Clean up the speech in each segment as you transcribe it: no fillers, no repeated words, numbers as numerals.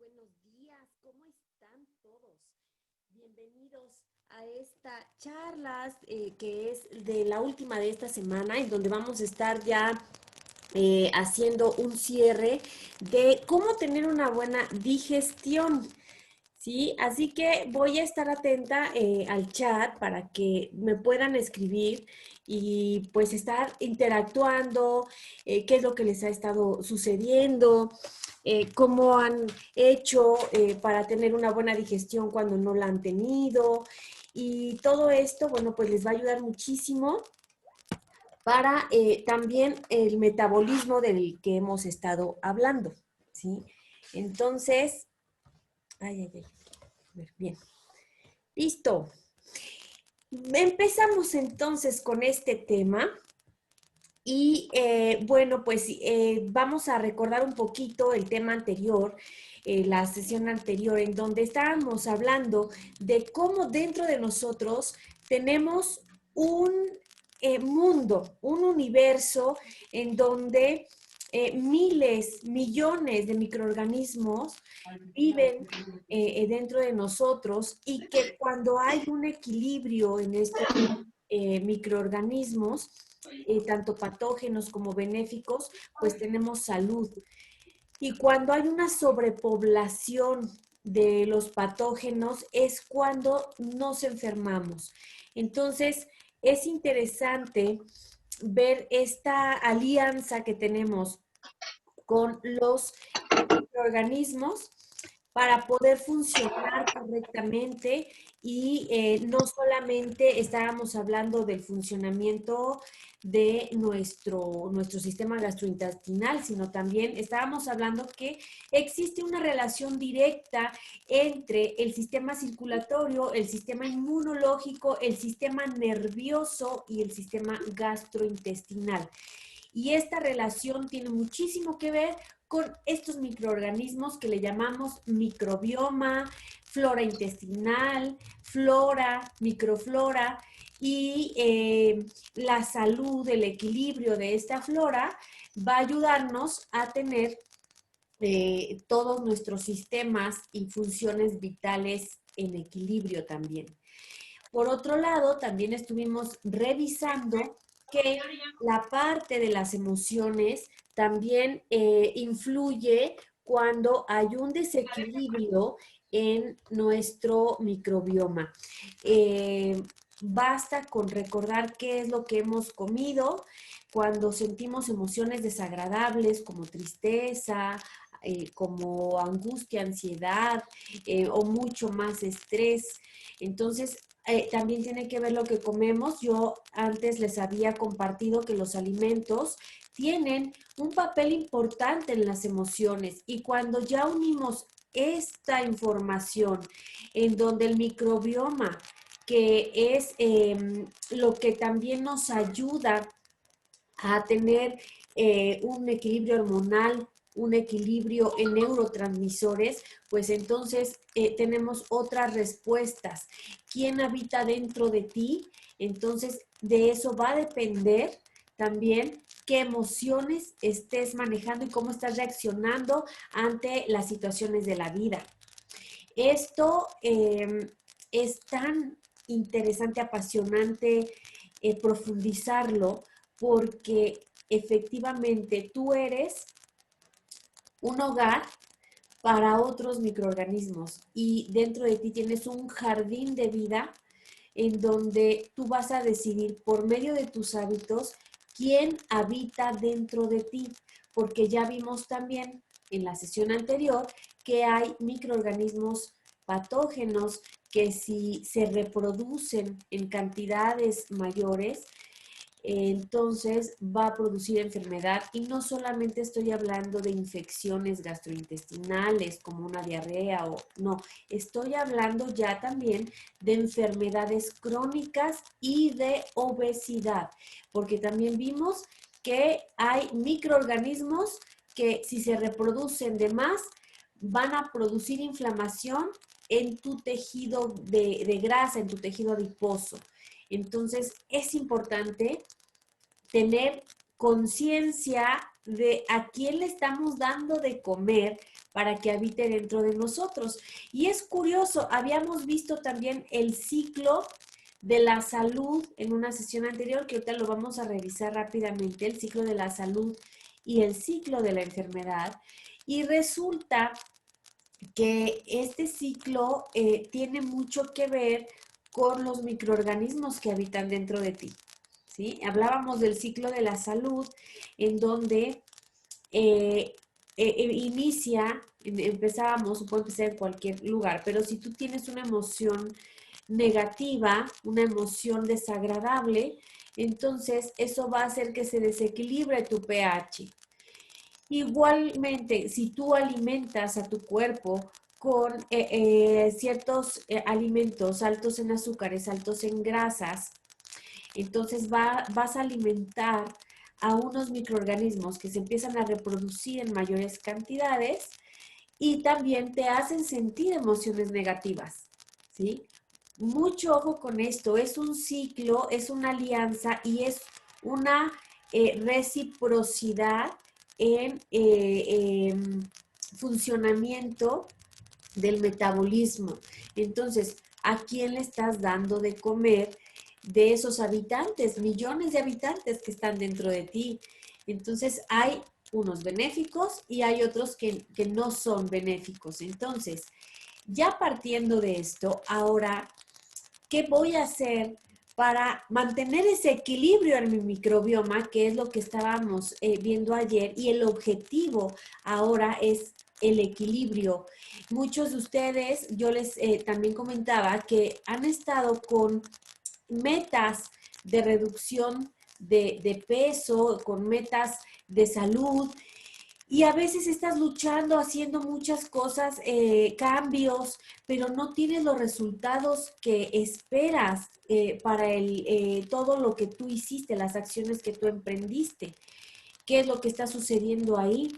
buenos días. ¿Cómo están todos? Bienvenidos a esta charlas que es de la última de esta semana, en donde vamos a estar ya haciendo un cierre de cómo tener una buena digestión. ¿Sí? Así que voy a estar atenta al chat para que me puedan escribir y pues estar interactuando, qué es lo que les ha estado sucediendo, cómo han hecho para tener una buena digestión cuando no la han tenido. Y todo esto, bueno, pues les va a ayudar muchísimo para también el metabolismo del que hemos estado hablando, ¿sí? Entonces, a ver, bien. Listo. Empezamos entonces con este tema y bueno, pues vamos a recordar un poquito el tema anterior, la sesión anterior, en donde estábamos hablando de cómo dentro de nosotros tenemos un mundo, un universo en donde miles, millones de microorganismos viven dentro de nosotros y que cuando hay un equilibrio en estos microorganismos, tanto patógenos como benéficos, pues tenemos salud. Y cuando hay una sobrepoblación de los patógenos es cuando nos enfermamos. Entonces, es interesante ver esta alianza que tenemos con los microorganismos para poder funcionar correctamente y no solamente estábamos hablando del funcionamiento de nuestro sistema gastrointestinal, sino también estábamos hablando que existe una relación directa entre el sistema circulatorio, el sistema inmunológico, el sistema nervioso y el sistema gastrointestinal. Y esta relación tiene muchísimo que ver con estos microorganismos que le llamamos microbioma, flora intestinal, flora, microflora, y la salud, el equilibrio de esta flora va a ayudarnos a tener todos nuestros sistemas y funciones vitales en equilibrio también. Por otro lado, también estuvimos revisando que la parte de las emociones también influye cuando hay un desequilibrio en nuestro microbioma. Basta con recordar qué es lo que hemos comido cuando sentimos emociones desagradables como tristeza, como angustia, ansiedad o mucho más estrés. Entonces, también tiene que ver lo que comemos. Yo antes les había compartido que los alimentos tienen un papel importante en las emociones y cuando ya unimos esta información en donde el microbioma, que es lo que también nos ayuda a tener un equilibrio hormonal, un equilibrio en neurotransmisores, pues entonces tenemos otras respuestas. ¿Quién habita dentro de ti? Entonces, de eso va a depender también qué emociones estés manejando y cómo estás reaccionando ante las situaciones de la vida. Esto es tan interesante, apasionante profundizarlo, porque efectivamente tú eres un hogar para otros microorganismos y dentro de ti tienes un jardín de vida en donde tú vas a decidir por medio de tus hábitos quién habita dentro de ti, porque ya vimos también en la sesión anterior que hay microorganismos patógenos que si se reproducen en cantidades mayores, entonces va a producir enfermedad y no solamente estoy hablando de infecciones gastrointestinales como una diarrea o no, estoy hablando ya también de enfermedades crónicas y de obesidad, porque también vimos que hay microorganismos que si se reproducen de más van a producir inflamación en tu tejido de grasa, en tu tejido adiposo. Entonces es importante tener conciencia de a quién le estamos dando de comer para que habite dentro de nosotros. Y es curioso, habíamos visto también el ciclo de la salud en una sesión anterior, que ahorita lo vamos a revisar rápidamente, el ciclo de la salud y el ciclo de la enfermedad. Y resulta que este ciclo tiene mucho que ver con los microorganismos que habitan dentro de ti, ¿sí? Hablábamos del ciclo de la salud, en donde empezábamos, o puede empezar en cualquier lugar, pero si tú tienes una emoción negativa, una emoción desagradable, entonces eso va a hacer que se desequilibre tu pH. Igualmente, si tú alimentas a tu cuerpo con ciertos alimentos altos en azúcares, altos en grasas, entonces vas a alimentar a unos microorganismos que se empiezan a reproducir en mayores cantidades y también te hacen sentir emociones negativas, ¿sí? Mucho ojo con esto, es un ciclo, es una alianza y es una reciprocidad en funcionamiento del metabolismo. Entonces, ¿a quién le estás dando de comer de esos habitantes, millones de habitantes que están dentro de ti? Entonces, hay unos benéficos y hay otros que no son benéficos. Entonces, ya partiendo de esto, ahora, ¿qué voy a hacer para mantener ese equilibrio en mi microbioma, que es lo que estábamos viendo ayer? Y el objetivo ahora es el equilibrio. Muchos de ustedes, yo les también comentaba que han estado con metas de reducción de peso, con metas de salud, y a veces estás luchando, haciendo muchas cosas, cambios, pero no tienes los resultados que esperas para todo lo que tú hiciste, las acciones que tú emprendiste. ¿Qué es lo que está sucediendo ahí?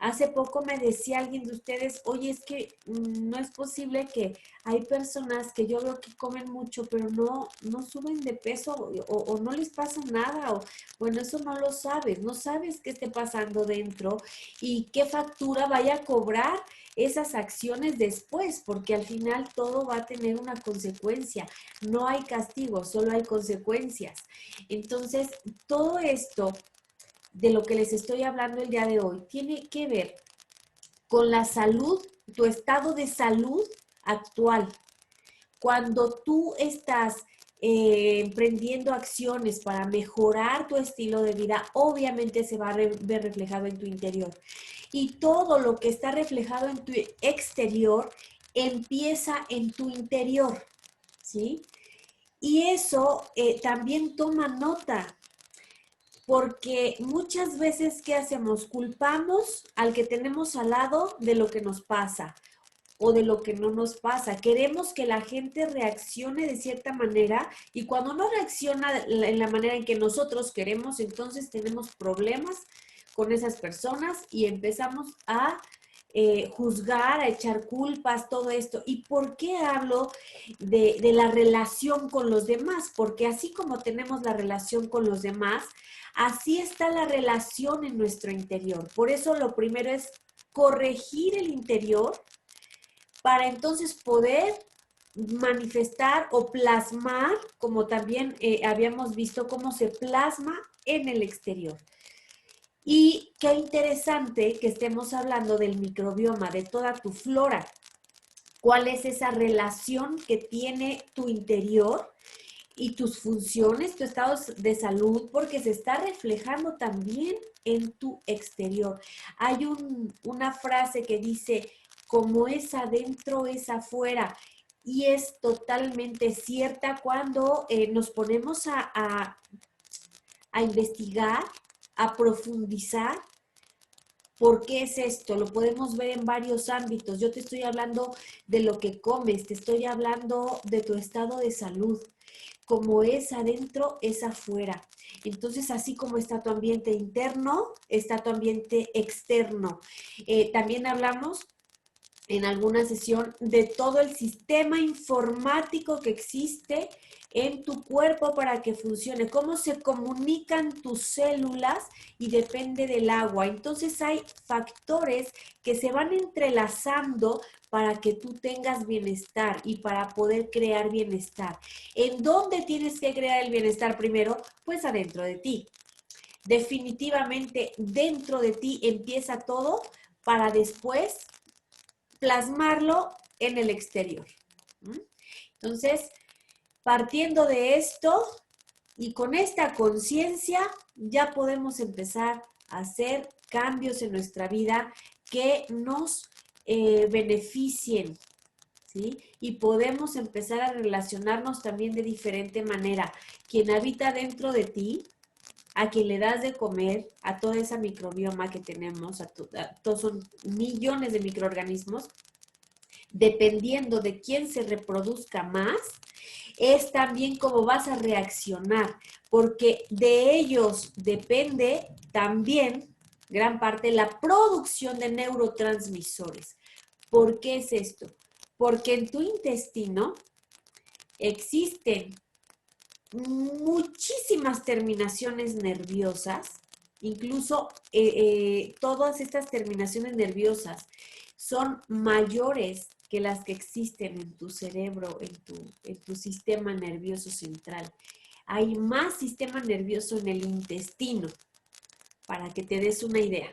Hace poco me decía alguien de ustedes, oye, es que no es posible que hay personas que yo veo que comen mucho, pero no suben de peso o no les pasa nada. O, bueno, eso no lo sabes, no sabes qué esté pasando dentro y qué factura vaya a cobrar esas acciones después, porque al final todo va a tener una consecuencia. No hay castigo, solo hay consecuencias. Entonces, todo esto de lo que les estoy hablando el día de hoy tiene que ver con la salud, tu estado de salud actual. Cuando tú estás emprendiendo acciones para mejorar tu estilo de vida, obviamente se va a ver reflejado en tu interior. Y todo lo que está reflejado en tu exterior empieza en tu interior, ¿sí? Y eso también toma nota, porque muchas veces, ¿qué hacemos? Culpamos al que tenemos al lado de lo que nos pasa o de lo que no nos pasa. Queremos que la gente reaccione de cierta manera y cuando no reacciona en la manera en que nosotros queremos, entonces tenemos problemas con esas personas y empezamos a juzgar, a echar culpas, todo esto. ¿Y por qué hablo de la relación con los demás? Porque así como tenemos la relación con los demás, así está la relación en nuestro interior. Por eso lo primero es corregir el interior para entonces poder manifestar o plasmar, como también habíamos visto cómo se plasma en el exterior. Y qué interesante que estemos hablando del microbioma, de toda tu flora. ¿Cuál es esa relación que tiene tu interior y tus funciones, tu estado de salud? Porque se está reflejando también en tu exterior. Hay una frase que dice, como es adentro, es afuera. Y es totalmente cierta cuando nos ponemos a investigar, a profundizar. ¿Por qué es esto? Lo podemos ver en varios ámbitos. Yo te estoy hablando de lo que comes, te estoy hablando de tu estado de salud. Como es adentro, es afuera. Entonces, así como está tu ambiente interno, está tu ambiente externo. También hablamos en alguna sesión de todo el sistema informático que existe en tu cuerpo para que funcione, cómo se comunican tus células y depende del agua. Entonces hay factores que se van entrelazando para que tú tengas bienestar y para poder crear bienestar. ¿En dónde tienes que crear el bienestar primero? Pues adentro de ti. Definitivamente dentro de ti empieza todo para después plasmarlo en el exterior. Entonces, partiendo de esto y con esta conciencia, ya podemos empezar a hacer cambios en nuestra vida que nos beneficien, ¿sí? Y podemos empezar a relacionarnos también de diferente manera. Quien habita dentro de ti, a quien le das de comer, a toda esa microbioma que tenemos, todos son millones de microorganismos, dependiendo de quién se reproduzca más, es también cómo vas a reaccionar, porque de ellos depende también gran parte la producción de neurotransmisores. ¿Por qué es esto? Porque en tu intestino existen muchísimas terminaciones nerviosas, incluso todas estas terminaciones nerviosas son mayores que las que existen en tu cerebro, en tu sistema nervioso central. Hay más sistema nervioso en el intestino, para que te des una idea.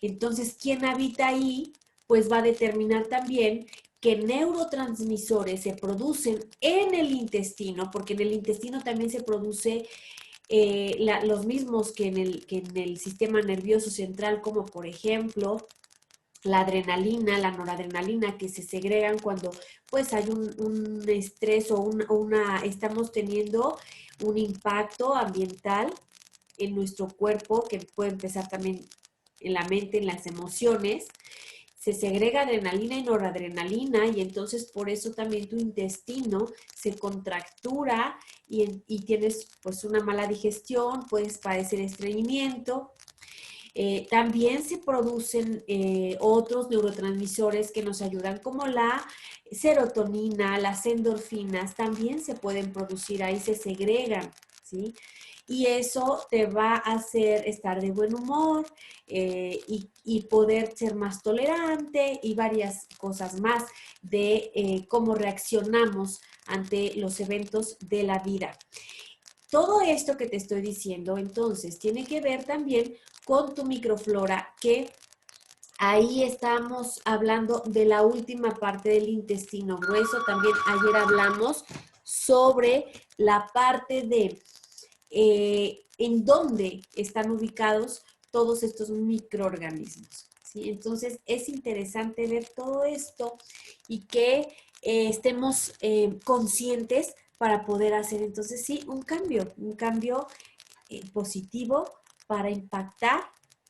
Entonces, ¿quién habita ahí? Pues va a determinar también qué neurotransmisores se producen en el intestino, porque en el intestino también se produce los mismos que en el sistema nervioso central, como por ejemplo la adrenalina, la noradrenalina, que se segregan cuando pues hay un estrés o estamos teniendo un impacto ambiental en nuestro cuerpo, que puede empezar también en la mente, en las emociones. Se segrega adrenalina y noradrenalina y entonces por eso también tu intestino se contractura y tienes pues una mala digestión, puedes padecer estreñimiento. También se producen otros neurotransmisores que nos ayudan, como la serotonina, las endorfinas, también se pueden producir, ahí se segregan, ¿sí? Y eso te va a hacer estar de buen humor y poder ser más tolerante y varias cosas más de cómo reaccionamos ante los eventos de la vida. Todo esto que te estoy diciendo, entonces, tiene que ver también con tu microflora, que ahí estamos hablando de la última parte del intestino grueso. También ayer hablamos sobre la parte de en dónde están ubicados todos estos microorganismos, ¿sí? Entonces, es interesante ver todo esto y que estemos conscientes para poder hacer entonces sí un cambio positivo para impactar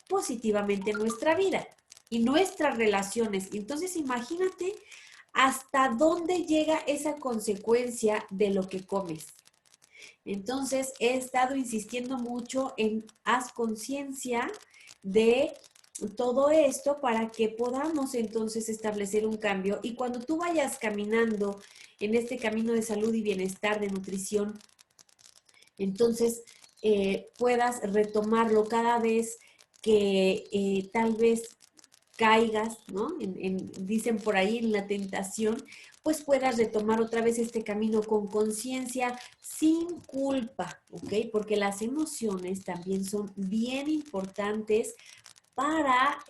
positivamente nuestra vida y nuestras relaciones. Entonces imagínate hasta dónde llega esa consecuencia de lo que comes. Entonces he estado insistiendo mucho en haz conciencia de todo esto para que podamos entonces establecer un cambio y cuando tú vayas caminando en este camino de salud y bienestar, de nutrición, entonces puedas retomarlo cada vez que tal vez caigas, ¿no? Dicen por ahí en la tentación, pues puedas retomar otra vez este camino con conciencia, sin culpa, ¿ok? Porque las emociones también son bien importantes para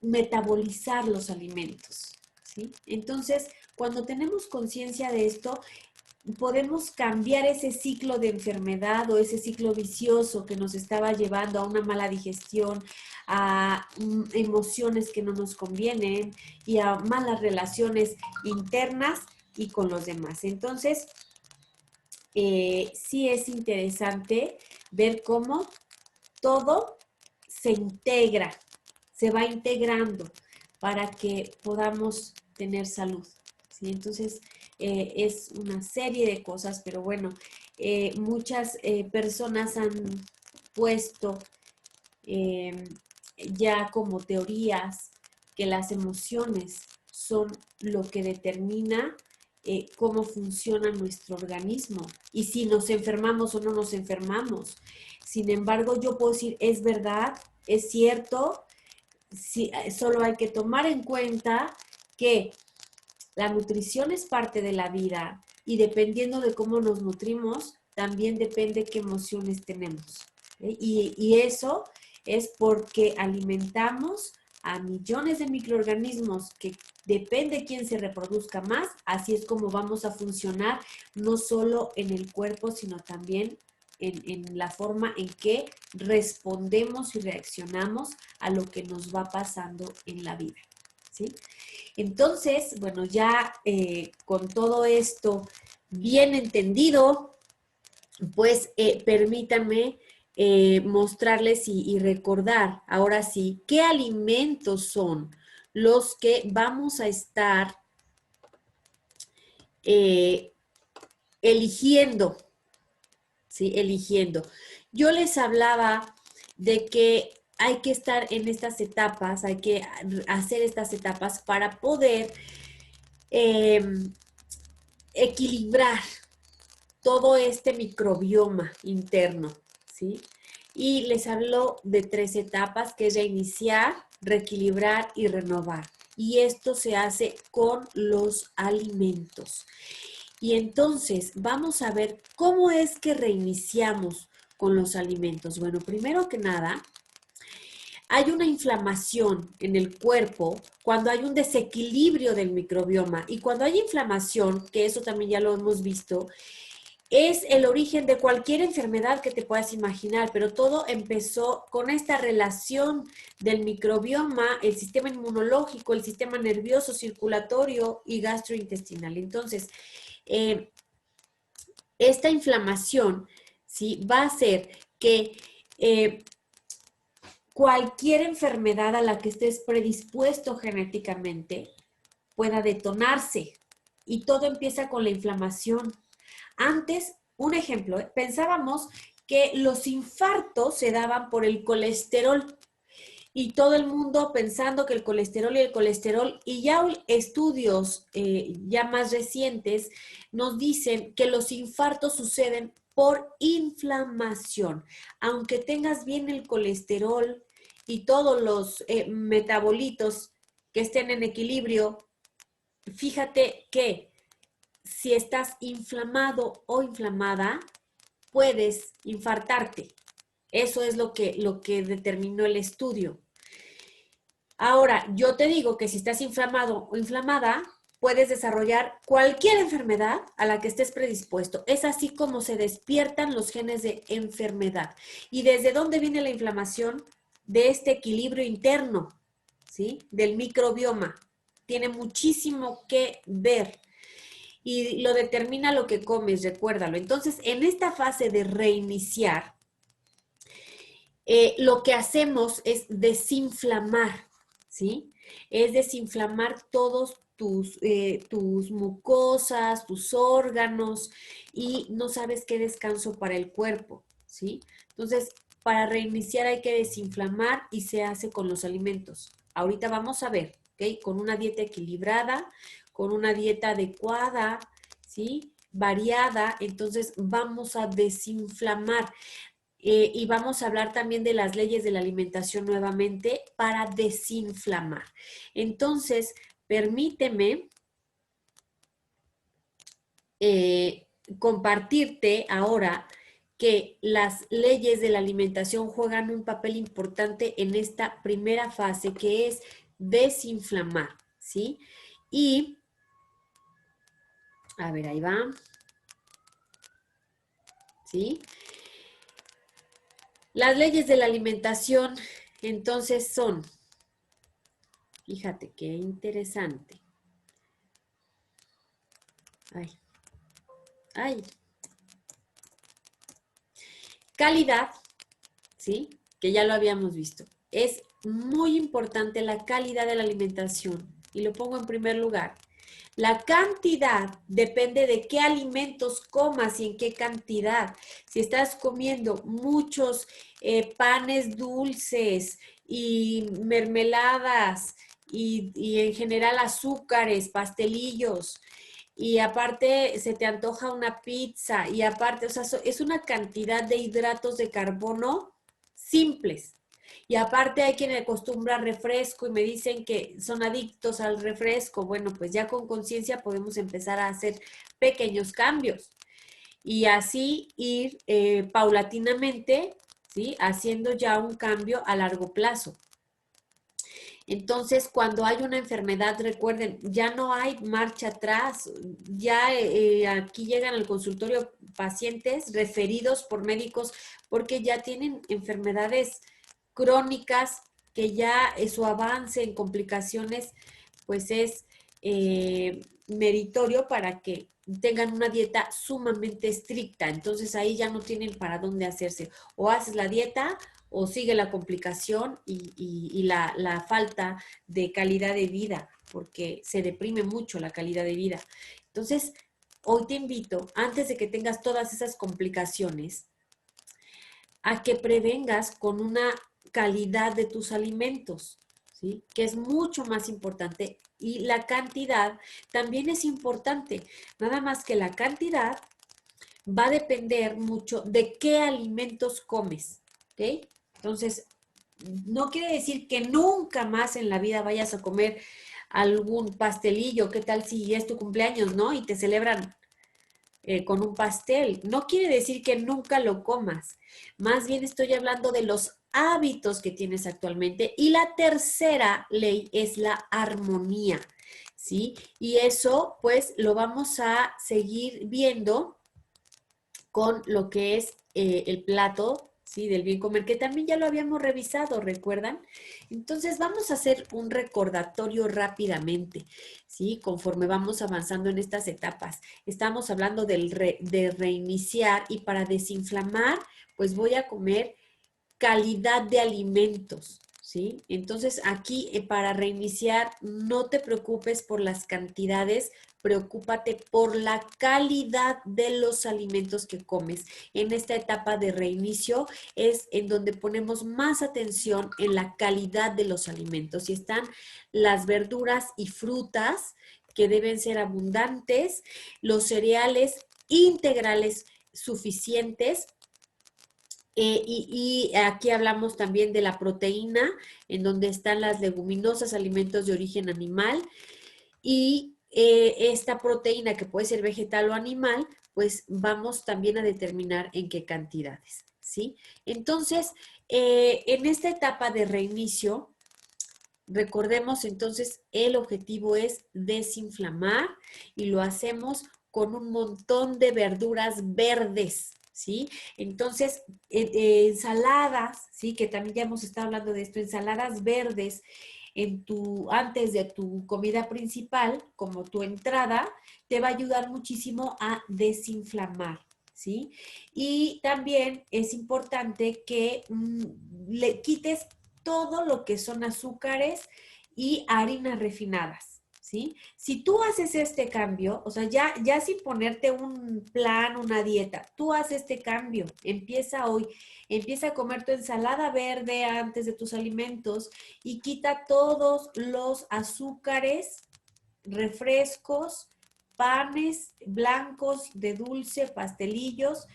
metabolizar los alimentos, ¿sí? Entonces, cuando tenemos conciencia de esto, podemos cambiar ese ciclo de enfermedad o ese ciclo vicioso que nos estaba llevando a una mala digestión, a emociones que no nos convienen y a malas relaciones internas y con los demás. Entonces, sí es interesante ver cómo todo se integra, se va integrando para que podamos tener salud, ¿sí? Entonces, es una serie de cosas, pero bueno, muchas personas han puesto ya como teorías que las emociones son lo que determina cómo funciona nuestro organismo y si nos enfermamos o no nos enfermamos. Sin embargo, yo puedo decir, es verdad, es cierto, sí, solo hay que tomar en cuenta que la nutrición es parte de la vida y dependiendo de cómo nos nutrimos, también depende qué emociones tenemos. Y eso es porque alimentamos a millones de microorganismos que depende quién se reproduzca más, así es como vamos a funcionar, no solo en el cuerpo, sino también en la forma en que respondemos y reaccionamos a lo que nos va pasando en la vida, ¿sí? Entonces, bueno, ya con todo esto bien entendido, pues permítanme mostrarles y recordar ahora sí qué alimentos son los que vamos a estar eligiendo, ¿sí? Eligiendo. Yo les hablaba de que hay que estar en estas etapas, hay que hacer estas etapas para poder equilibrar todo este microbioma interno, ¿sí? Y les hablo de 3 etapas, que es reiniciar, reequilibrar y renovar. Y esto se hace con los alimentos. Y entonces vamos a ver cómo es que reiniciamos con los alimentos. Bueno, primero que nada, hay una inflamación en el cuerpo cuando hay un desequilibrio del microbioma. Y cuando hay inflamación, que eso también ya lo hemos visto, es el origen de cualquier enfermedad que te puedas imaginar, pero todo empezó con esta relación del microbioma, el sistema inmunológico, el sistema nervioso, circulatorio y gastrointestinal. Entonces, esta inflamación, ¿sí?, va a hacer que cualquier enfermedad a la que estés predispuesto genéticamente pueda detonarse. Y todo empieza con la inflamación. Antes, un ejemplo, pensábamos que los infartos se daban por el colesterol y todo el mundo pensando que el colesterol, y ya estudios ya más recientes nos dicen que los infartos suceden por inflamación. Aunque tengas bien el colesterol y todos los metabolitos que estén en equilibrio, fíjate que si estás inflamado o inflamada, puedes infartarte. Eso es lo que determinó el estudio. Ahora, yo te digo que si estás inflamado o inflamada, puedes desarrollar cualquier enfermedad a la que estés predispuesto. Es así como se despiertan los genes de enfermedad. ¿Y desde dónde viene la inflamación? De este equilibrio interno, ¿sí?, del microbioma. Tiene muchísimo que ver. Y lo determina lo que comes, recuérdalo. Entonces, en esta fase de reiniciar, lo que hacemos es desinflamar, ¿sí? Es desinflamar todos tus mucosas, tus órganos, y no sabes qué descanso para el cuerpo, ¿sí? Entonces, para reiniciar hay que desinflamar y se hace con los alimentos. Ahorita vamos a ver, ¿ok? Con una dieta equilibrada, con una dieta adecuada, ¿sí?, variada, entonces vamos a desinflamar. Y vamos a hablar también de las leyes de la alimentación nuevamente para desinflamar. Entonces, permíteme compartirte ahora que las leyes de la alimentación juegan un papel importante en esta primera fase, que es desinflamar, ¿sí? Y, a ver, ahí va, ¿sí? Las leyes de la alimentación, entonces, son, fíjate qué interesante. Ay, ay. Calidad, ¿sí?, que ya lo habíamos visto. Es muy importante la calidad de la alimentación y lo pongo en primer lugar. La cantidad depende de qué alimentos comas y en qué cantidad. Si estás comiendo muchos panes dulces y mermeladas y en general azúcares, pastelillos, y aparte se te antoja una pizza, y aparte, o sea, es una cantidad de hidratos de carbono simples. Y aparte hay quien acostumbra refresco y me dicen que son adictos al refresco. Bueno, pues ya con conciencia podemos empezar a hacer pequeños cambios y así ir paulatinamente, ¿sí? Haciendo ya un cambio a largo plazo. Entonces, cuando hay una enfermedad, recuerden, ya no hay marcha atrás. Ya aquí llegan al consultorio pacientes referidos por médicos porque ya tienen enfermedades crónicas que ya su avance en complicaciones pues es meritorio para que tengan una dieta sumamente estricta. Entonces ahí ya no tienen para dónde hacerse. O haces la dieta o sigue la complicación y la falta de calidad de vida, porque se deprime mucho la calidad de vida. Entonces, hoy te invito, antes de que tengas todas esas complicaciones, a que prevengas con una calidad de tus alimentos, ¿sí? Que es mucho más importante. Y la cantidad también es importante, nada más que la cantidad va a depender mucho de qué alimentos comes, ¿ok? Entonces, no quiere decir que nunca más en la vida vayas a comer algún pastelillo. ¿Qué tal si es tu cumpleaños, no? Y te celebran con un pastel. No quiere decir que nunca lo comas. Más bien estoy hablando de los hábitos que tienes actualmente. Y la tercera ley es la armonía, ¿sí? Y eso, pues, lo vamos a seguir viendo con lo que es el plato, ¿sí? Del bien comer, que también ya lo habíamos revisado, ¿recuerdan? Entonces vamos a hacer un recordatorio rápidamente, ¿sí? Conforme vamos avanzando en estas etapas. Estamos hablando de reiniciar y para desinflamar, pues voy a comer calidad de alimentos, ¿sí? Entonces aquí para reiniciar, no te preocupes por las cantidades, preocúpate por la calidad de los alimentos que comes. En esta etapa de reinicio es en donde ponemos más atención en la calidad de los alimentos y están las verduras y frutas que deben ser abundantes, los cereales integrales suficientes, y aquí hablamos también de la proteína, en donde están las leguminosas, alimentos de origen animal, y esta proteína que puede ser vegetal o animal, pues vamos también a determinar en qué cantidades, ¿sí? Entonces, en esta etapa de reinicio, recordemos entonces, el objetivo es desinflamar y lo hacemos con un montón de verduras verdes, ¿sí? Entonces, ensaladas, ¿sí? Que también ya hemos estado hablando de esto, ensaladas verdes antes de tu comida principal, como tu entrada, te va a ayudar muchísimo a desinflamar, ¿sí? Y también es importante que le quites todo lo que son azúcares y harinas refinadas, ¿sí? Si tú haces este cambio, o sea, ya sin ponerte un plan, una dieta, tú haces este cambio, empieza hoy, empieza a comer tu ensalada verde antes de tus alimentos y quita todos los azúcares, refrescos, panes blancos de dulce, pastelillos,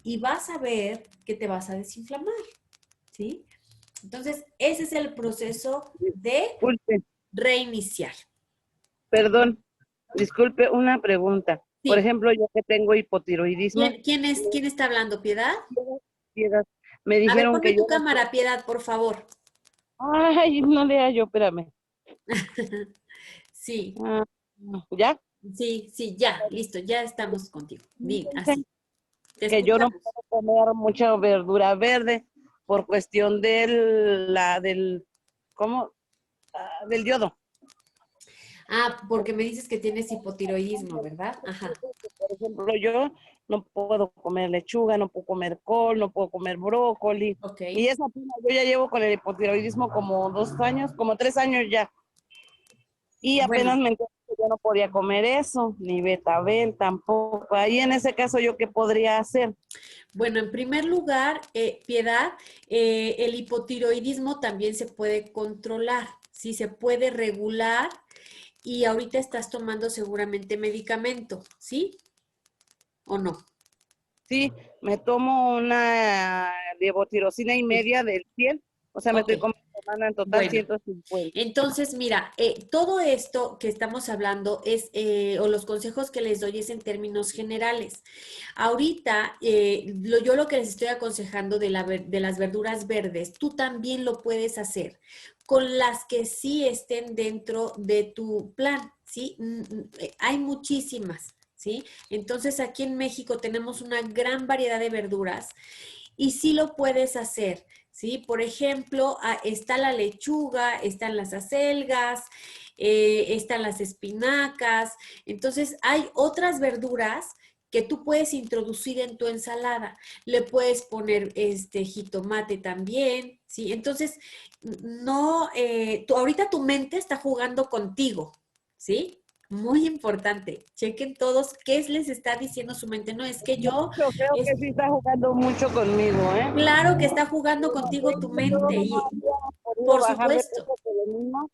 y vas a ver que te vas a desinflamar, ¿sí? Entonces, ese es el proceso de Disculpe, reiniciar. perdón, disculpe, una pregunta. Por Sí. ejemplo, yo que tengo hipotiroidismo, ¿Quién está hablando, Piedad? piedad, me A ver, dijeron ponme que tu yo... cámara, Piedad, por favor. Ay, no le hallo, espérame. Sí, Ah, ¿ya? sí, ya, listo, ya estamos contigo. Bien, así. Dicen Te que yo no escuchamos. puedo comer mucha verdura verde por cuestión del, ¿cómo? Ah, del yodo. Ah, porque me dices que tienes hipotiroidismo, ¿verdad? Ajá. Por ejemplo, yo no puedo comer lechuga, no puedo comer col, no puedo comer brócoli. Ok. Y esa pena, yo ya llevo con el hipotiroidismo como 2 años, como 3 años ya. Y apenas Bueno, me enteré que yo no podía comer eso, ni betabel tampoco. Ahí en ese caso, ¿yo qué podría hacer? Bueno, en primer lugar, Piedad, el hipotiroidismo también se puede controlar, sí, se puede regular y ahorita estás tomando seguramente medicamento, ¿sí? ¿O no? Sí, me tomo una levotirosina y Sí. media del 100, o sea, me Ok, estoy tomando en total bueno. 150. Entonces, mira, todo esto que estamos hablando es, o los consejos que les doy es en términos generales. Ahorita, yo lo que les estoy aconsejando de las verduras verdes, tú también lo puedes hacer con las que sí estén dentro de tu plan, ¿sí? Hay muchísimas, ¿sí? Entonces, aquí en México tenemos una gran variedad de verduras y sí lo puedes hacer. ¿Sí? Por ejemplo, está la lechuga, están las acelgas, están las espinacas. Entonces, hay otras verduras que tú puedes introducir en tu ensalada. Le puedes poner este jitomate también, ¿sí? Entonces, no, ahorita tu mente está jugando contigo, ¿sí? Muy importante. Chequen todos qué les está diciendo su mente. No, es que yo, Yo creo es que sí está jugando mucho conmigo, ¿eh? claro que está jugando contigo tu mente Yo no y había podido por bajar de supuesto. peso por lo mismo,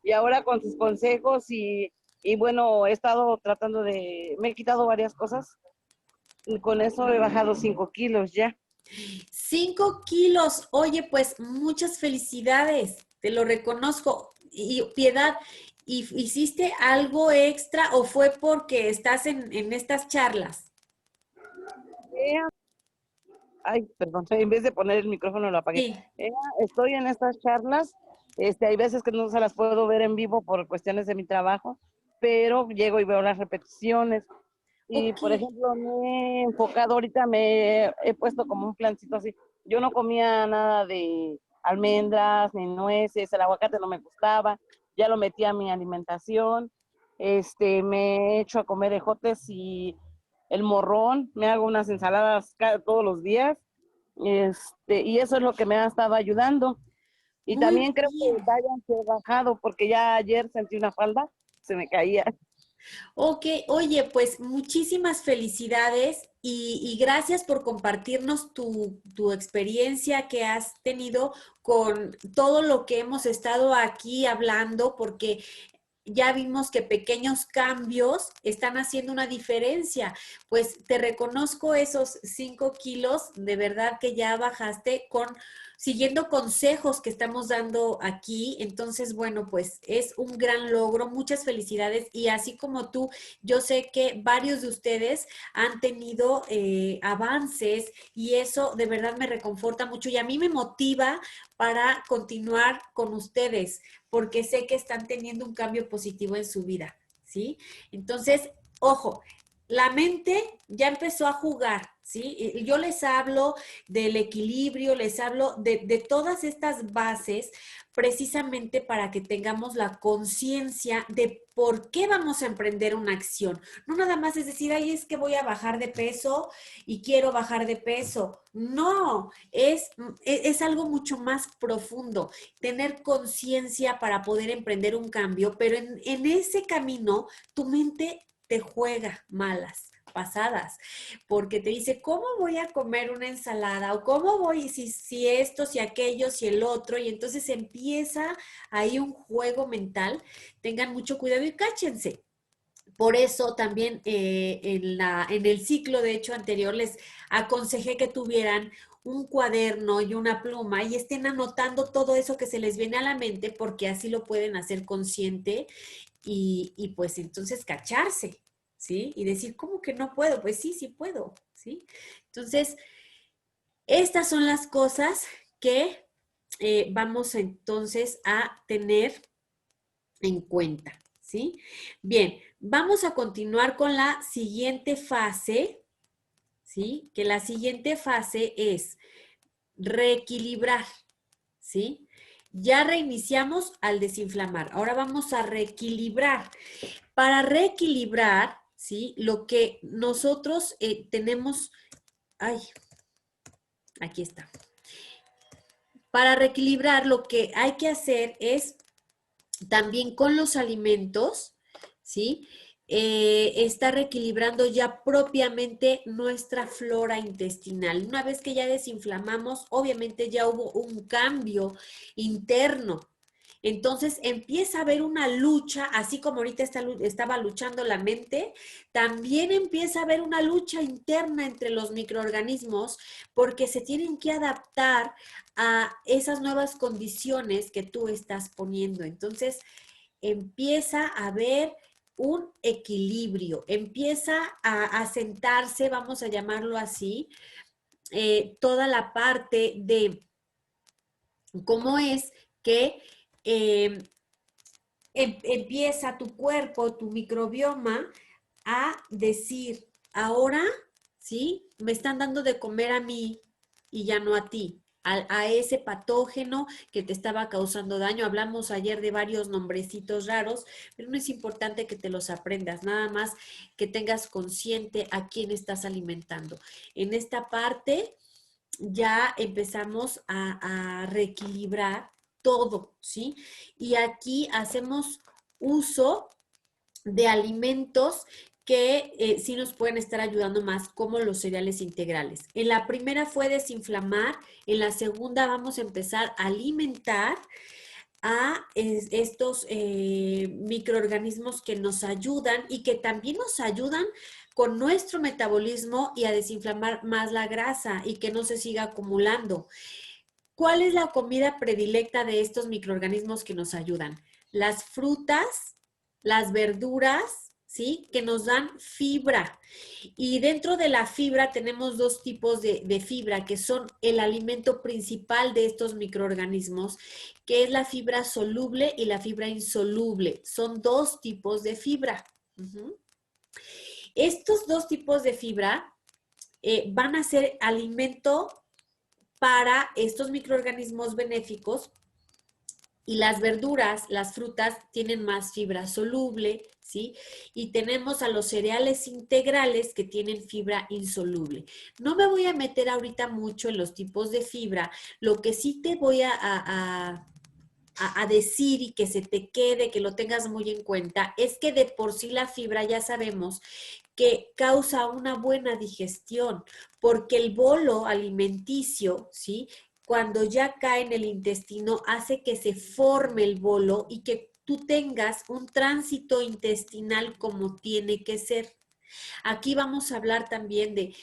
y ahora con sus consejos y bueno, he estado tratando me he quitado varias cosas, y con eso he bajado 5 kilos ya. 5 kilos. Oye, pues muchas felicidades. Te lo reconozco. Y Piedad, ¿hiciste algo extra o fue porque estás en estas charlas? Eh, Ay, perdón, en vez de poner el micrófono lo apagué. Sí. Eh, Estoy en estas charlas, hay veces que no se las puedo ver en vivo por cuestiones de mi trabajo, pero llego y veo las repeticiones. Y, Ok. por ejemplo, me he enfocado ahorita, me he puesto como un plancito así. Yo no comía nada de almendras ni nueces, el aguacate no me gustaba, ya lo metí a mi alimentación. Me he hecho a comer ejotes y el morrón, me hago unas ensaladas todos los días, y eso es lo que me ha estado ayudando. Y Muy también creo que bien. váyanse bajado, porque ya ayer sentí una falda, se me caía. Ok, oye, pues muchísimas felicidades y gracias por compartirnos tu experiencia que has tenido con todo lo que hemos estado aquí hablando, porque ya vimos que pequeños cambios están haciendo una diferencia. Pues te reconozco esos 5 kilos, de verdad que ya bajaste siguiendo consejos que estamos dando aquí. Entonces, bueno, pues es un gran logro. Muchas felicidades. Y así como tú, yo sé que varios de ustedes han tenido avances y eso de verdad me reconforta mucho y a mí me motiva para continuar con ustedes porque sé que están teniendo un cambio positivo en su vida, ¿sí? Entonces, ojo, la mente ya empezó a jugar, ¿sí? Y yo les hablo del equilibrio, les hablo de todas estas bases precisamente para que tengamos la conciencia de por qué vamos a emprender una acción. No nada más es decir, ay, es que voy a bajar de peso y quiero bajar de peso. No, es algo mucho más profundo tener conciencia para poder emprender un cambio, pero en ese camino tu mente te juega malas pasadas, porque te dice, ¿cómo voy a comer una ensalada? O ¿cómo voy, si esto, si aquello, si el otro? Y entonces empieza ahí un juego mental. Tengan mucho cuidado y cáchense. Por eso también en el ciclo, de hecho, anterior, les aconsejé que tuvieran un cuaderno y una pluma y estén anotando todo eso que se les viene a la mente porque así lo pueden hacer consciente y pues entonces cacharse, ¿sí? Y decir, ¿cómo que no puedo? Pues sí, sí puedo, ¿sí? Entonces, estas son las cosas que vamos entonces a tener en cuenta, ¿sí? Bien, vamos a continuar con la siguiente fase, ¿sí? Que la siguiente fase es reequilibrar, ¿sí? Ya reiniciamos al desinflamar. Ahora vamos a reequilibrar. Para reequilibrar, ¿sí? Lo que nosotros tenemos, ay, aquí está. Para reequilibrar, lo que hay que hacer es también con los alimentos, ¿sí? Está reequilibrando ya propiamente nuestra flora intestinal. Una vez que ya desinflamamos, obviamente ya hubo un cambio interno. Entonces empieza a haber una lucha, así como ahorita estaba luchando la mente, también empieza a haber una lucha interna entre los microorganismos porque se tienen que adaptar a esas nuevas condiciones que tú estás poniendo. Entonces empieza a haber un equilibrio, empieza a sentarse, vamos a llamarlo así, toda la parte de cómo es que eh, empieza tu cuerpo, tu microbioma, a decir, ahora, ¿sí? Me están dando de comer a mí y ya no a ti. A ese patógeno que te estaba causando daño. Hablamos ayer de varios nombrecitos raros, pero no es importante que te los aprendas, nada más que tengas consciente a quién estás alimentando. En esta parte ya empezamos a reequilibrar todo, ¿sí? Y aquí hacemos uso de alimentos que sí nos pueden estar ayudando más, como los cereales integrales. En la primera fue desinflamar, en la segunda vamos a empezar a alimentar a estos microorganismos que nos ayudan y que también nos ayudan con nuestro metabolismo y a desinflamar más la grasa y que no se siga acumulando. ¿Cuál es la comida predilecta de estos microorganismos que nos ayudan? Las frutas, las verduras, ¿sí? Que nos dan fibra. Y dentro de la fibra tenemos dos tipos de fibra, que son el alimento principal de estos microorganismos, que es la fibra soluble y la fibra insoluble. Son dos tipos de fibra. Estos dos tipos de fibra van a ser alimento para estos microorganismos benéficos, y las verduras, las frutas tienen más fibra soluble, ¿sí? Y tenemos a los cereales integrales que tienen fibra insoluble. No me voy a meter ahorita mucho en los tipos de fibra, lo que sí te voy a decir y que se te quede, que lo tengas muy en cuenta, es que de por sí la fibra ya sabemos que causa una buena digestión, porque el bolo alimenticio, ¿sí? Cuando ya cae en el intestino, hace que se forme el bolo y que tú tengas un tránsito intestinal como tiene que ser. Aquí vamos a hablar también de,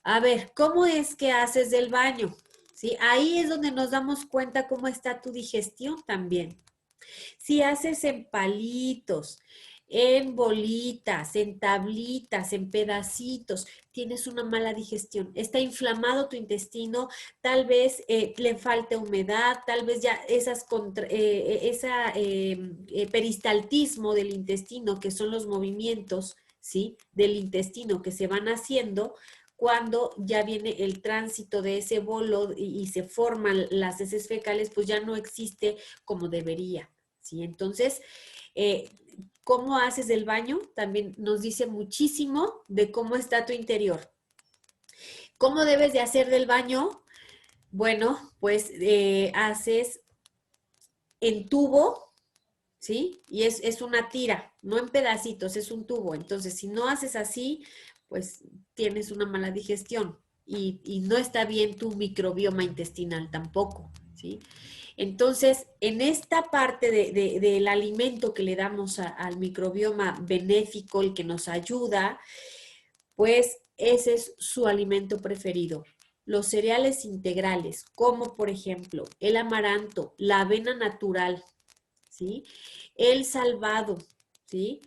a ver, ¿cómo es que haces del baño? ¿Sí? Ahí es donde nos damos cuenta cómo está tu digestión también. Si haces en palitos, en bolitas, en tablitas, en pedacitos, tienes una mala digestión, está inflamado tu intestino, tal vez le falte humedad, tal vez ya peristaltismo del intestino, que son los movimientos, ¿sí? Del intestino que se van haciendo cuando ya viene el tránsito de ese bolo y se forman las heces fecales, pues ya no existe como debería. ¿Sí? Entonces, cómo haces el baño también nos dice muchísimo de cómo está tu interior. ¿Cómo debes de hacer del baño? Bueno, pues haces en tubo, ¿sí? Y es una tira, no en pedacitos, es un tubo. Entonces, si no haces así, pues tienes una mala digestión y no está bien tu microbioma intestinal tampoco, ¿sí? Entonces, en esta parte del alimento que le damos al microbioma benéfico, el que nos ayuda, pues ese es su alimento preferido. Los cereales integrales, como por ejemplo el amaranto, la avena natural, ¿sí? El salvado, ¿sí?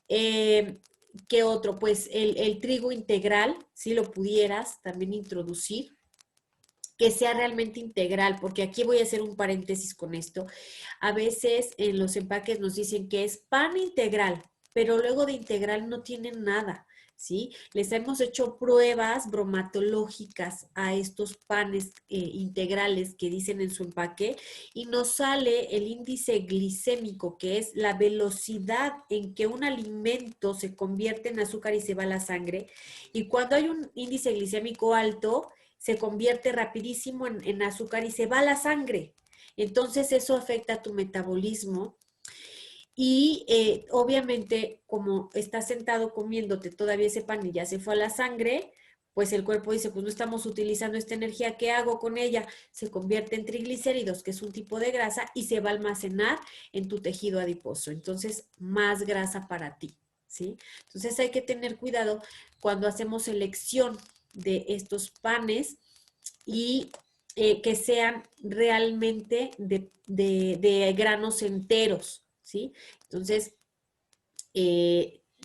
¿Qué otro? Pues el trigo integral, si lo pudieras también introducir, que sea realmente integral, porque aquí voy a hacer un paréntesis con esto. A veces en los empaques nos dicen que es pan integral, pero luego de integral no tienen nada, ¿sí? Les hemos hecho pruebas bromatológicas a estos panes integrales que dicen en su empaque y nos sale el índice glicémico, que es la velocidad en que un alimento se convierte en azúcar y se va a la sangre. Y cuando hay un índice glicémico alto, se convierte rapidísimo en azúcar y se va a la sangre. Entonces eso afecta a tu metabolismo Y obviamente, como estás sentado comiéndote todavía ese pan y ya se fue a la sangre, pues el cuerpo dice, pues no estamos utilizando esta energía, ¿qué hago con ella? Se convierte en triglicéridos, que es un tipo de grasa, y se va a almacenar en tu tejido adiposo. Entonces, más grasa para ti, ¿sí? Entonces hay que tener cuidado cuando hacemos selección de estos panes y que sean realmente de granos enteros, ¿sí? Entonces,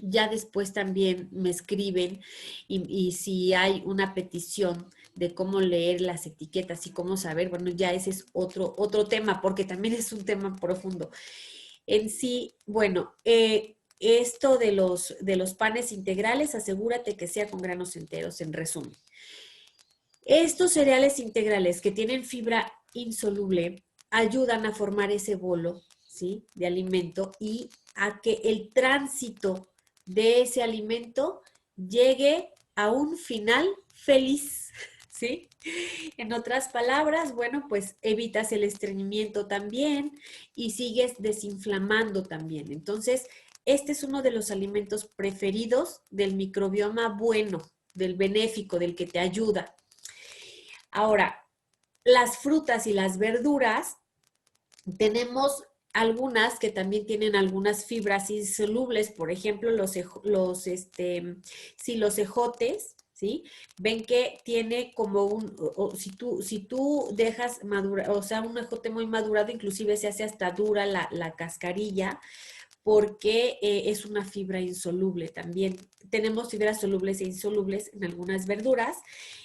ya después también me escriben y si hay una petición de cómo leer las etiquetas y cómo saber, bueno, ya ese es otro tema, porque también es un tema profundo. En sí, bueno, esto de los panes integrales, asegúrate que sea con granos enteros, en resumen. Estos cereales integrales que tienen fibra insoluble ayudan a formar ese bolo, ¿sí?, de alimento y a que el tránsito de ese alimento llegue a un final feliz, ¿sí? En otras palabras, bueno, pues evitas el estreñimiento también y sigues desinflamando también. Entonces, este es uno de los alimentos preferidos del microbioma bueno, del benéfico, del que te ayuda. Ahora, las frutas y las verduras, tenemos algunas que también tienen algunas fibras insolubles, por ejemplo, sí, los ejotes, ¿sí? Ven que tiene como si tú dejas madura, o sea, un ejote muy madurado, inclusive se hace hasta dura la cascarilla, porque es una fibra insoluble también. Tenemos fibras solubles e insolubles en algunas verduras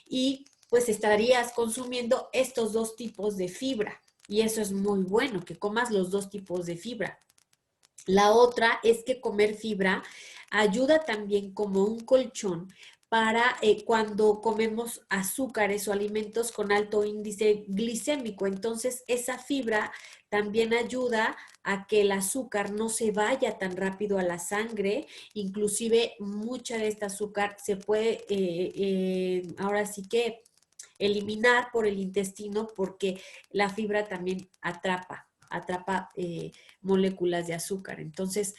y pues estarías consumiendo estos dos tipos de fibra. Y eso es muy bueno, que comas los dos tipos de fibra. La otra es que comer fibra ayuda también como un colchón para cuando comemos azúcares o alimentos con alto índice glicémico. Entonces, esa fibra también ayuda a que el azúcar no se vaya tan rápido a la sangre. Inclusive, mucha de esta azúcar se puede, ahora sí que, eliminar por el intestino porque la fibra también atrapa moléculas de azúcar. Entonces,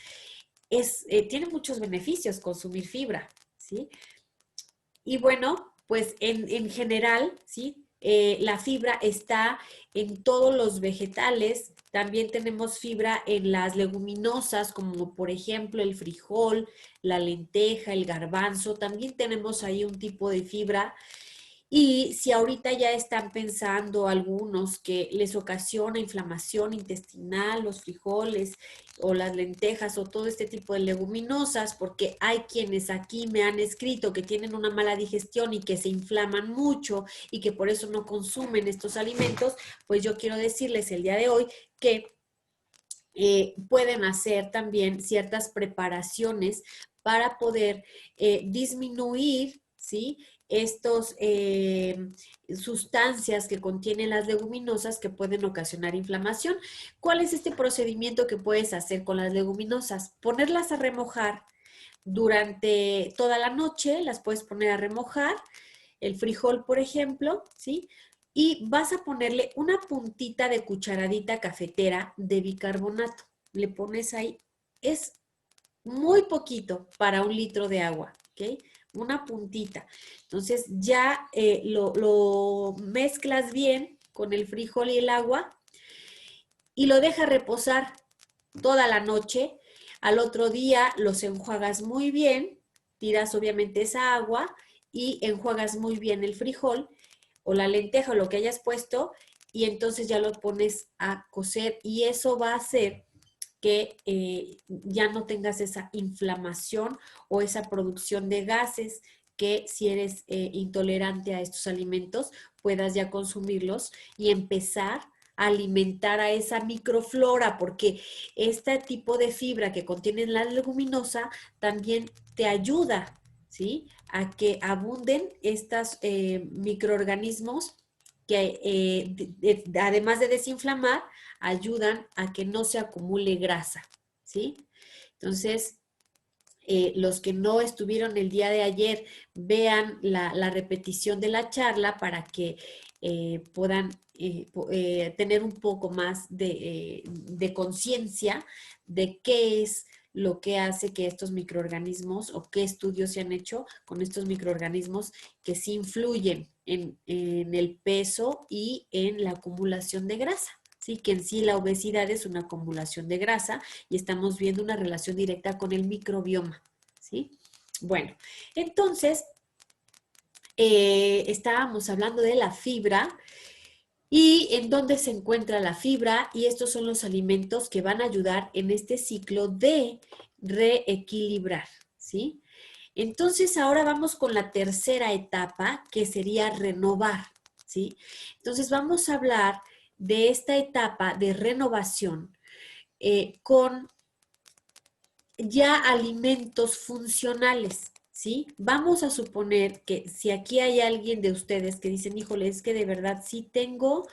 tiene muchos beneficios consumir fibra, ¿sí? Y bueno, pues en general, ¿sí? La fibra está en todos los vegetales. También tenemos fibra en las leguminosas, como por ejemplo el frijol, la lenteja, el garbanzo. También tenemos ahí un tipo de fibra. Y si ahorita ya están pensando algunos que les ocasiona inflamación intestinal, los frijoles o las lentejas o todo este tipo de leguminosas, porque hay quienes aquí me han escrito que tienen una mala digestión y que se inflaman mucho y que por eso no consumen estos alimentos, pues yo quiero decirles el día de hoy que pueden hacer también ciertas preparaciones para poder disminuir, ¿sí?, estos sustancias que contienen las leguminosas que pueden ocasionar inflamación. ¿Cuál es este procedimiento que puedes hacer con las leguminosas? Ponerlas a remojar durante toda la noche, las puedes poner a remojar, el frijol, por ejemplo, ¿sí? Y vas a ponerle una puntita de cucharadita cafetera de bicarbonato. Le pones ahí, es muy poquito para 1 litro de agua, ¿ok? Una puntita. Entonces ya lo mezclas bien con el frijol y el agua y lo dejas reposar toda la noche. Al otro día los enjuagas muy bien, tiras obviamente esa agua y enjuagas muy bien el frijol o la lenteja o lo que hayas puesto y entonces ya lo pones a cocer y eso va a hacer que ya no tengas esa inflamación o esa producción de gases que si eres intolerante a estos alimentos puedas ya consumirlos y empezar a alimentar a esa microflora, porque este tipo de fibra que contiene la leguminosa también te ayuda, ¿sí?, a que abunden estos microorganismos que además de desinflamar, ayudan a que no se acumule grasa, ¿sí? Entonces, los que no estuvieron el día de ayer, vean la repetición de la charla para que puedan tener un poco más de conciencia de qué es lo que hace que estos microorganismos o qué estudios se han hecho con estos microorganismos que sí influyen en el peso y en la acumulación de grasa. Sí, que en sí la obesidad es una acumulación de grasa y estamos viendo una relación directa con el microbioma. ¿Sí? Bueno, entonces estábamos hablando de la fibra y en dónde se encuentra la fibra, y estos son los alimentos que van a ayudar en este ciclo de reequilibrar, ¿sí? Entonces ahora vamos con la tercera etapa, que sería renovar, ¿sí? Entonces vamos a hablar de esta etapa de renovación con ya alimentos funcionales, ¿sí? Vamos a suponer que si aquí hay alguien de ustedes que dicen, híjole, es que de verdad sí tengo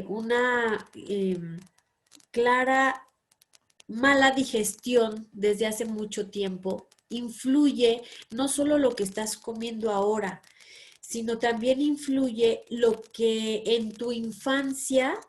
una clara mala digestión desde hace mucho tiempo, influye no solo lo que estás comiendo ahora, sino también influye lo que en tu infancia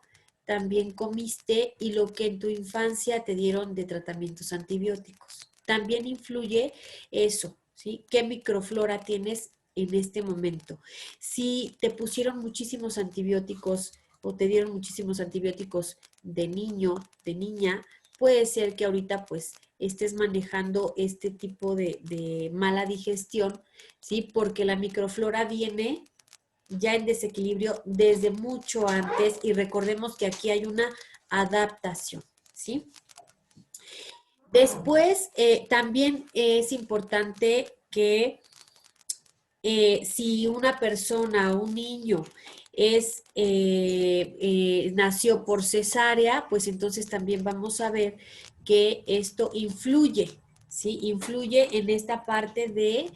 también comiste y lo que en tu infancia te dieron de tratamientos antibióticos. También influye eso, ¿sí? ¿Qué microflora tienes en este momento? Si te pusieron muchísimos antibióticos o te dieron muchísimos antibióticos de niño, de niña, puede ser que ahorita pues estés manejando este tipo de mala digestión, ¿sí? Porque la microflora viene ya en desequilibrio desde mucho antes y recordemos que aquí hay una adaptación, ¿sí? Después, también es importante que si una persona o un niño nació por cesárea, pues entonces también vamos a ver que esto influye, ¿sí? Influye en esta parte de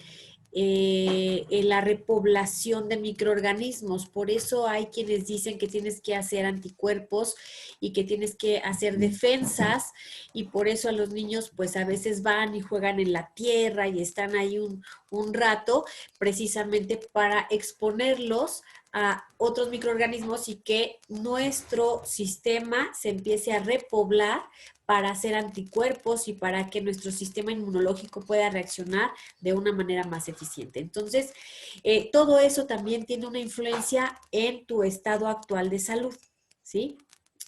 en la repoblación de microorganismos. Por eso hay quienes dicen que tienes que hacer anticuerpos y que tienes que hacer defensas, y por eso a los niños pues a veces van y juegan en la tierra y están ahí un rato precisamente para exponerlos a otros microorganismos y que nuestro sistema se empiece a repoblar para hacer anticuerpos y para que nuestro sistema inmunológico pueda reaccionar de una manera más eficiente. Entonces, todo eso también tiene una influencia en tu estado actual de salud, ¿sí?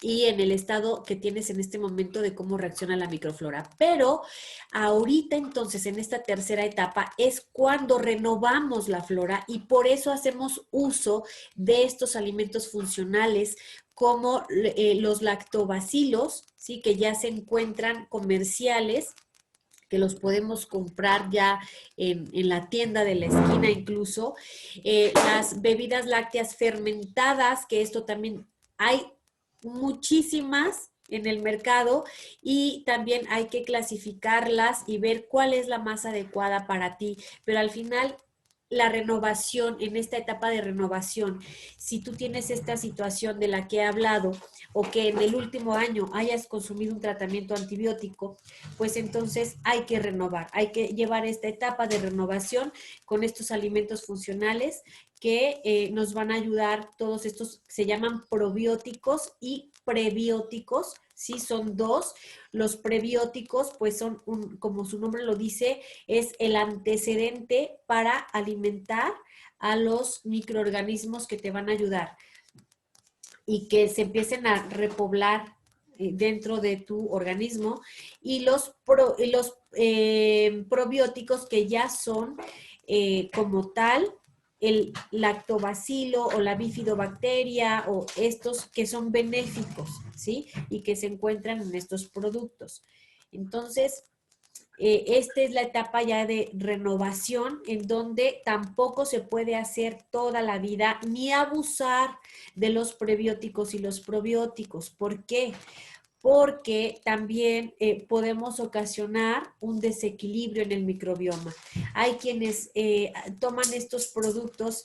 Y en el estado que tienes en este momento de cómo reacciona la microflora. Pero ahorita entonces en esta tercera etapa es cuando renovamos la flora y por eso hacemos uso de estos alimentos funcionales como los lactobacilos, ¿sí? Que ya se encuentran comerciales, que los podemos comprar ya en la tienda de la esquina incluso. Las bebidas lácteas fermentadas, que esto también hay muchísimas en el mercado y también hay que clasificarlas y ver cuál es la más adecuada para ti, pero al final la renovación, en esta etapa de renovación, si tú tienes esta situación de la que he hablado o que en el último año hayas consumido un tratamiento antibiótico, pues entonces hay que renovar, hay que llevar esta etapa de renovación con estos alimentos funcionales que nos van a ayudar. Todos estos se llaman probióticos y prebióticos, sí, son dos. Los prebióticos, pues son, como su nombre lo dice, es el antecedente para alimentar a los microorganismos que te van a ayudar y que se empiecen a repoblar dentro de tu organismo, y los probióticos que ya son como tal el lactobacilo o la bifidobacteria o estos que son benéficos, ¿sí? Y que se encuentran en estos productos. Entonces, esta es la etapa ya de renovación en donde tampoco se puede hacer toda la vida ni abusar de los prebióticos y los probióticos. ¿Por qué? Porque también podemos ocasionar un desequilibrio en el microbioma. Hay quienes toman estos productos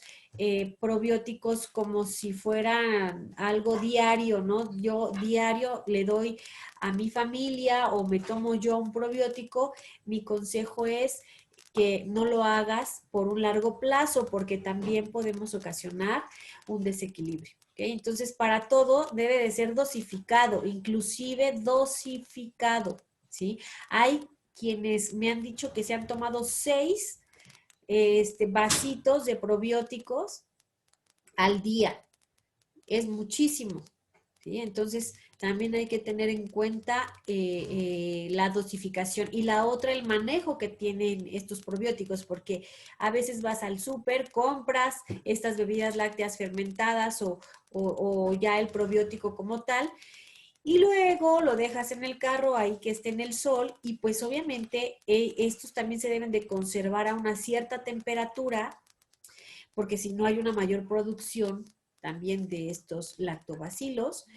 probióticos como si fueran algo diario, ¿no? Yo diario le doy a mi familia o me tomo yo un probiótico. Mi consejo es que no lo hagas por un largo plazo, porque también podemos ocasionar un desequilibrio. ¿Okay? Entonces, para todo debe de ser dosificado, inclusive dosificado, ¿sí? Hay quienes me han dicho que se han tomado 6 vasitos de probióticos al día. Es muchísimo, ¿sí? Entonces, también hay que tener en cuenta la dosificación y la otra, el manejo que tienen estos probióticos, porque a veces vas al súper, compras estas bebidas lácteas fermentadas o ya el probiótico como tal, y luego lo dejas en el carro ahí que esté en el sol y pues obviamente estos también se deben de conservar a una cierta temperatura porque si no hay una mayor producción también de estos lactobacilos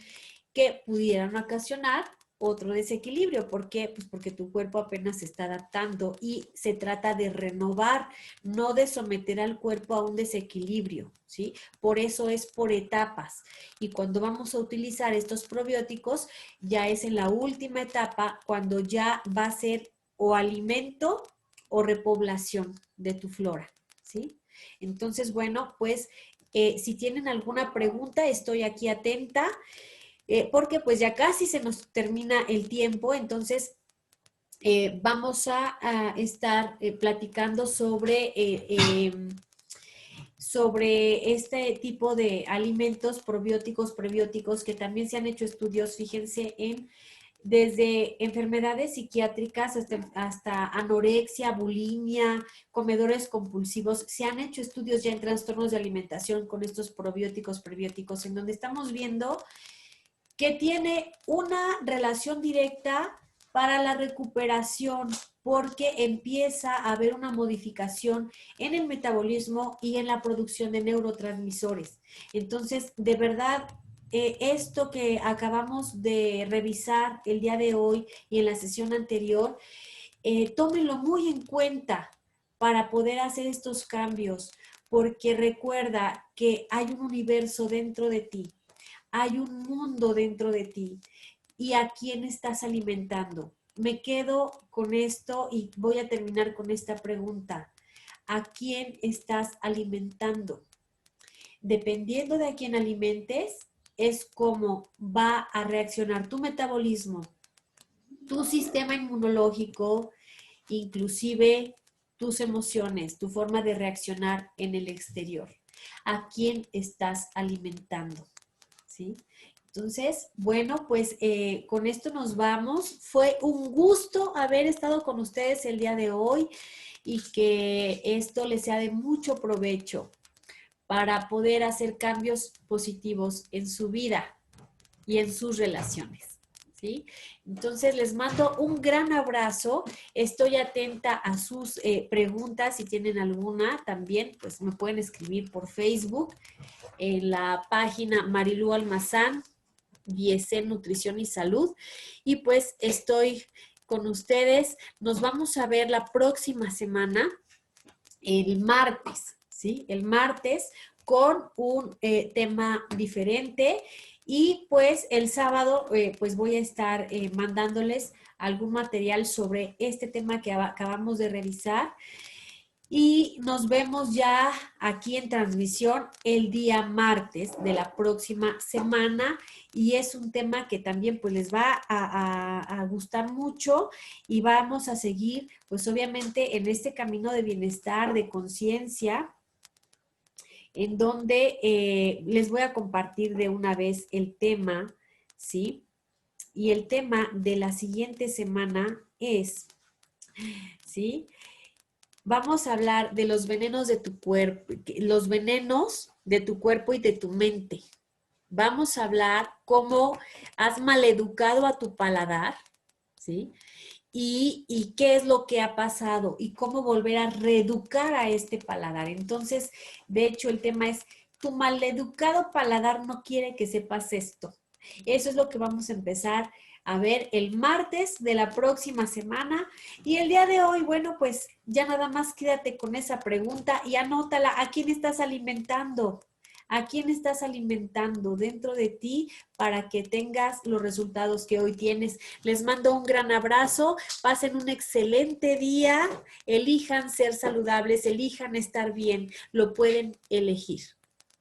que pudieran ocasionar otro desequilibrio. ¿Por qué? Pues porque tu cuerpo apenas se está adaptando y se trata de renovar, no de someter al cuerpo a un desequilibrio, ¿sí? Por eso es por etapas. Y cuando vamos a utilizar estos probióticos, ya es en la última etapa, cuando ya va a ser o alimento o repoblación de tu flora, ¿sí? Entonces, bueno, pues si tienen alguna pregunta, estoy aquí atenta, porque pues ya casi se nos termina el tiempo, entonces vamos a estar platicando sobre este tipo de alimentos probióticos, prebióticos, que también se han hecho estudios, fíjense, desde enfermedades psiquiátricas hasta anorexia, bulimia, comedores compulsivos. Se han hecho estudios ya en trastornos de alimentación con estos probióticos, prebióticos, en donde estamos viendo que tiene una relación directa para la recuperación, porque empieza a haber una modificación en el metabolismo y en la producción de neurotransmisores. Entonces, de verdad, esto que acabamos de revisar el día de hoy y en la sesión anterior, tómenlo muy en cuenta para poder hacer estos cambios, porque recuerda que hay un universo dentro de ti, hay un mundo dentro de ti y a quién estás alimentando. Me quedo con esto y voy a terminar con esta pregunta. ¿A quién estás alimentando? Dependiendo de a quién alimentes, es cómo va a reaccionar tu metabolismo, tu sistema inmunológico, inclusive tus emociones, tu forma de reaccionar en el exterior. ¿A quién estás alimentando? ¿Sí? Entonces, bueno, pues con esto nos vamos. Fue un gusto haber estado con ustedes el día de hoy y que esto les sea de mucho provecho para poder hacer cambios positivos en su vida y en sus relaciones. ¿Sí? Entonces les mando un gran abrazo, estoy atenta a sus preguntas, si tienen alguna también, pues me pueden escribir por Facebook, en la página Marilú Almazán, DSM Nutrición y Salud, y pues estoy con ustedes, nos vamos a ver la próxima semana, el martes, ¿sí? El martes con un tema diferente y pues el sábado pues voy a estar mandándoles algún material sobre este tema que acabamos de revisar y nos vemos ya aquí en transmisión el día martes de la próxima semana y es un tema que también pues les va a gustar mucho y vamos a seguir pues obviamente en este camino de bienestar, de conciencia, en donde les voy a compartir de una vez el tema, ¿sí? Y el tema de la siguiente semana es, ¿sí? Vamos a hablar de los venenos de tu cuerpo, los venenos de tu cuerpo y de tu mente. Vamos a hablar cómo has maleducado a tu paladar, ¿sí? Y qué es lo que ha pasado y cómo volver a reeducar a este paladar. Entonces, de hecho, el tema es, tu maleducado paladar no quiere que sepas esto. Eso es lo que vamos a empezar a ver el martes de la próxima semana. Y el día de hoy, bueno, pues ya nada más quédate con esa pregunta y anótala. ¿A quién estás alimentando? ¿A quién estás alimentando dentro de ti para que tengas los resultados que hoy tienes? Les mando un gran abrazo, pasen un excelente día, elijan ser saludables, elijan estar bien, lo pueden elegir,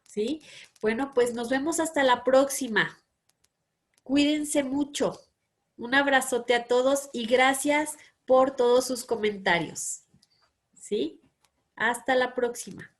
¿sí? Bueno, pues nos vemos hasta la próxima. Cuídense mucho. Un abrazote a todos y gracias por todos sus comentarios. ¿Sí? Hasta la próxima.